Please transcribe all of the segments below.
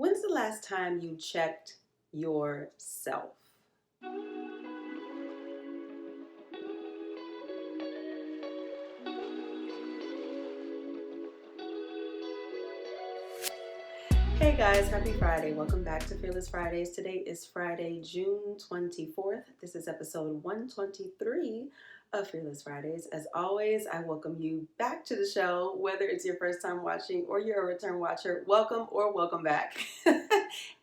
When's the last time you checked yourself? Hey guys, happy Friday. Welcome back to Fearless Fridays. Today is Friday, June 24th. This is episode 123 of Fearless Fridays. As always, I welcome you back to the show, whether it's your first time watching or you're a return watcher. Welcome or welcome back.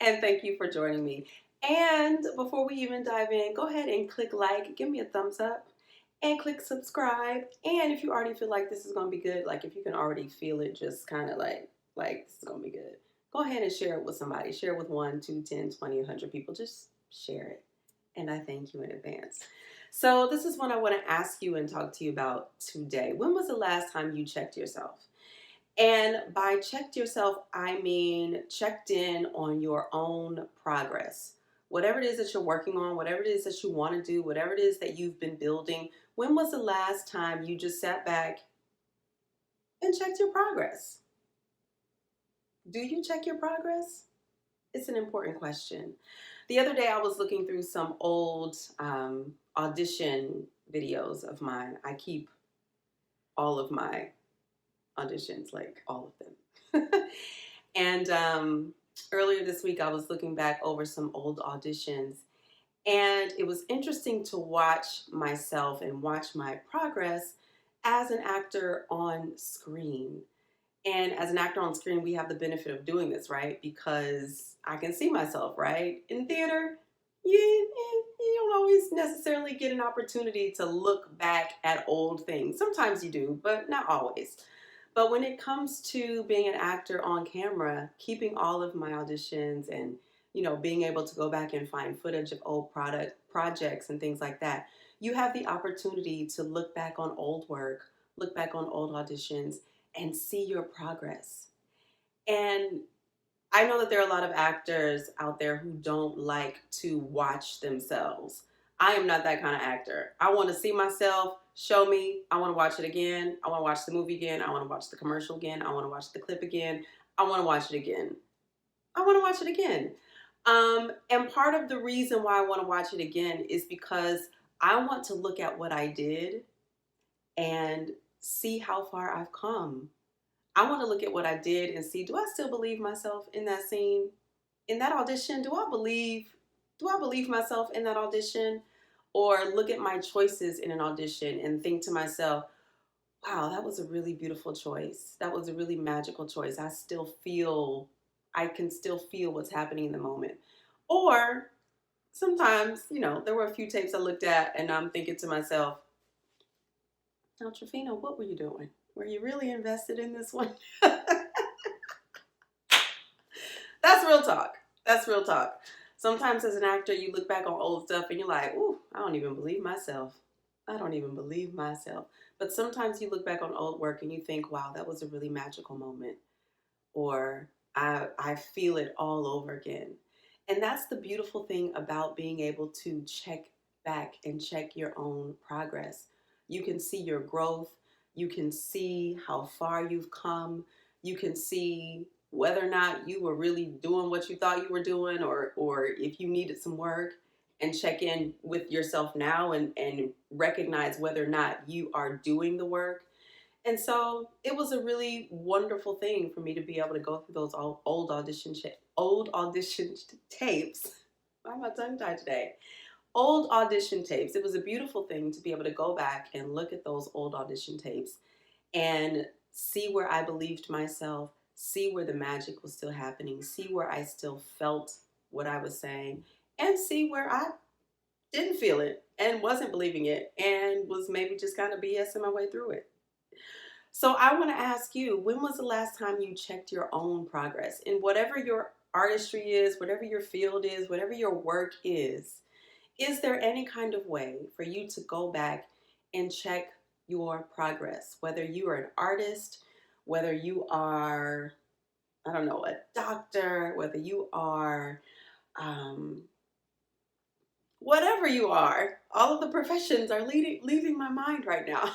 And thank you for joining me. And before we even dive in, go ahead and click like, give me a thumbs up, and click subscribe. And if you already feel like this is going to be good, like if you can already feel it just kind of like this is going to be good, go ahead and share it with somebody. Share it with 1, 2, 10, 20, 100 people. Just share it. And I thank you in advance. So this is what I want to ask you and talk to you about today. When was the last time you checked yourself? And by checked yourself, I mean checked in on your own progress. Whatever it is that you're working on, whatever it is that you want to do, whatever it is that you've been building, when was the last time you just sat back and checked your progress? Do you check your progress? It's an important question. The other day I was looking through some old audition videos of mine. I keep all of my auditions, like all of them. And earlier this week I was looking back over some old auditions, and it was interesting to watch myself and watch my progress as an actor on screen. And as an actor on screen, we have the benefit of doing this, right? Because I can see myself, right? In theater, you don't always necessarily get an opportunity to look back at old things. Sometimes you do, but not always. But when it comes to being an actor on camera, keeping all of my auditions and, being able to go back and find footage of old projects and things like that, you have the opportunity to look back on old work, look back on old auditions, and see your progress. And I know that there are a lot of actors out there who don't like to watch themselves. I am not that kind of actor. I want to see myself, show me, I want to watch it again. I want to watch the movie again. I want to watch the commercial again. I want to watch the clip again. I want to watch it again. I want to watch it again. And part of the reason why I want to watch it again is because I want to look at what I did and see how far I've come. I want to look at what I did and see, do I still believe myself in that scene? In that audition, do I believe myself in that audition? Or look at my choices in an audition and think to myself, wow, that was a really beautiful choice. That was a really magical choice. I can still feel what's happening in the moment. Or sometimes, there were a few tapes I looked at and I'm thinking to myself, now, Tryphena, what were you doing? Were you really invested in this one? That's real talk. That's real talk. Sometimes as an actor, you look back on old stuff and you're like, ooh, I don't even believe myself. I don't even believe myself. But sometimes you look back on old work and you think, wow, that was a really magical moment. Or I feel it all over again. And that's the beautiful thing about being able to check back and check your own progress. You can see your growth. You can see how far you've come. You can see whether or not you were really doing what you thought you were doing, or if you needed some work, and check in with yourself now and recognize whether or not you are doing the work. And so it was a really wonderful thing for me to be able to go through those old audition tapes. Why am I tongue tied today? Old audition tapes. It was a beautiful thing to be able to go back and look at those old audition tapes and see where I believed myself, see where the magic was still happening, see where I still felt what I was saying, and see where I didn't feel it and wasn't believing it and was maybe just kind of BSing my way through it. So I want to ask you, when was the last time you checked your own progress in whatever your artistry is, whatever your field is, whatever your work is? Is there any kind of way for you to go back and check your progress? Whether you are an artist, whether you are, I don't know, a doctor, whether you are, whatever you are, all of the professions are leaving my mind right now.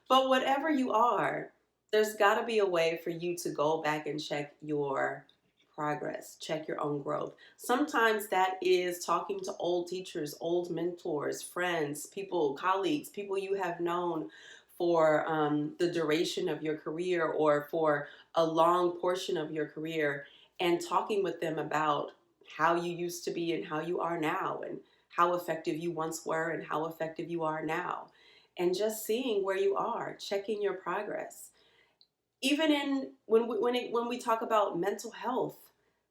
But whatever you are, there's got to be a way for you to go back and check your progress, check your own growth. Sometimes that is talking to old teachers, old mentors, friends, people, colleagues, people you have known for the duration of your career or for a long portion of your career, and talking with them about how you used to be and how you are now, and how effective you once were and how effective you are now, and just seeing where you are, checking your progress. Even in when we talk about mental health,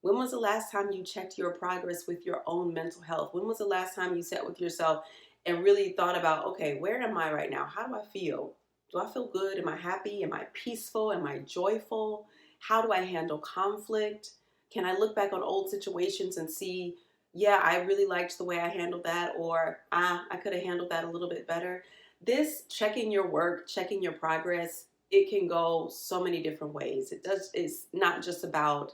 when was the last time you checked your progress with your own mental health? When was the last time you sat with yourself and really thought about, okay, where am I right now? How do I feel? Do I feel good? Am I happy? Am I peaceful? Am I joyful? How do I handle conflict? Can I look back on old situations and see, yeah, I really liked the way I handled that, or I could have handled that a little bit better? This checking your work, checking your progress, it can go so many different ways. It's not just about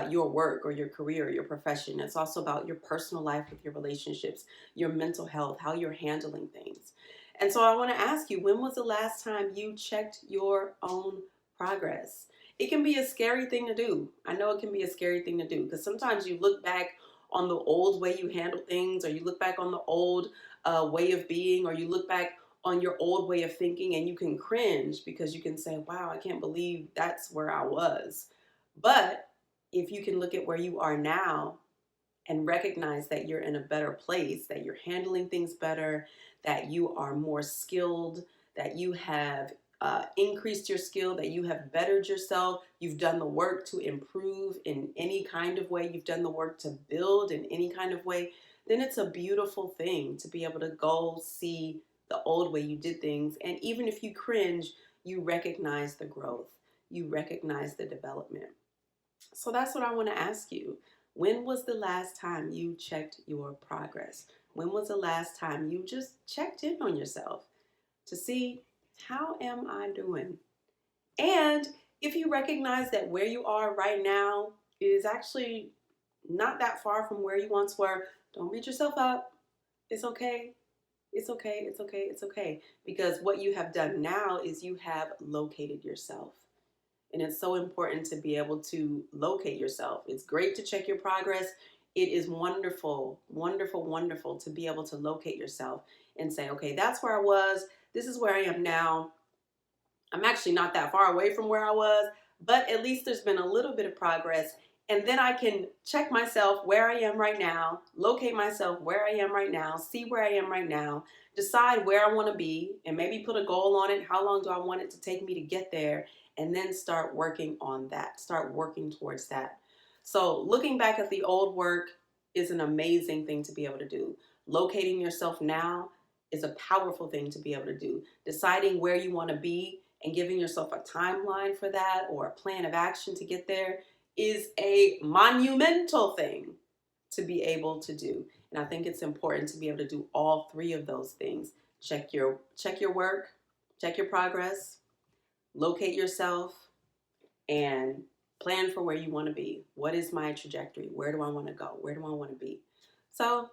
your work or your career or your profession. It's also about your personal life with your relationships, your mental health, how you're handling things. And so I want to ask you, when was the last time you checked your own progress? It can be a scary thing to do. I know it can be a scary thing to do because sometimes you look back on the old way you handle things, or you look back on the old way of being, or you look back on your old way of thinking, and you can cringe because you can say, wow, I can't believe that's where I was. But if you can look at where you are now and recognize that you're in a better place, that you're handling things better, that you are more skilled, that you have increased your skill, that you have bettered yourself, you've done the work to improve in any kind of way, you've done the work to build in any kind of way, then it's a beautiful thing to be able to go see the old way you did things. And even if you cringe, you recognize the growth, you recognize the development. So that's what I want to ask you. When was the last time you checked your progress? When was the last time you just checked in on yourself to see, how am I doing? And if you recognize that where you are right now is actually not that far from where you once were, don't beat yourself up. It's okay. It's okay. It's okay. It's okay. Because what you have done now is you have located yourself. And it's so important to be able to locate yourself. It's great to check your progress. It is wonderful, wonderful, wonderful to be able to locate yourself and say, okay, that's where I was. This is where I am now. I'm actually not that far away from where I was, but at least there's been a little bit of progress. And then I can check myself where I am right now, locate myself where I am right now, see where I am right now, decide where I want to be, and maybe put a goal on it. How long do I want it to take me to get there? And then start working on that, start working towards that. So looking back at the old work is an amazing thing to be able to do. Locating yourself now is a powerful thing to be able to do. Deciding where you want to be and giving yourself a timeline for that or a plan of action to get there is a monumental thing to be able to do. And I think it's important to be able to do all three of those things. Check your work, check your progress, locate yourself, and plan for where you want to be. What is my trajectory? Where do I want to go? Where do I want to be? So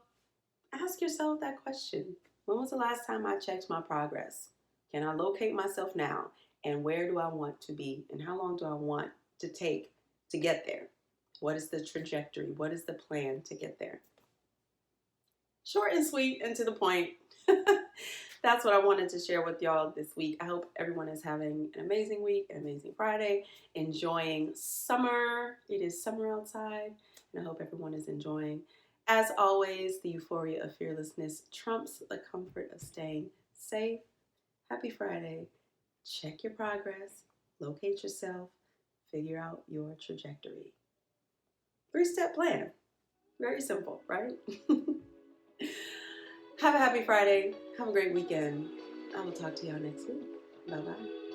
ask yourself that question. When was the last time I checked my progress? Can I locate myself now? And where do I want to be? And how long do I want to take to get there? What is the trajectory? What is the plan to get there? Short and sweet and to the point. That's what I wanted to share with y'all this week. I hope everyone is having an amazing week, an amazing Friday, enjoying summer. It is summer outside, and I hope everyone is enjoying. As always, the euphoria of fearlessness trumps the comfort of staying safe. Happy Friday. Check your progress, locate yourself, figure out your trajectory. 3-step plan. Very simple, right? Have a happy Friday. Have a great weekend. I will talk to y'all next week. Bye-bye.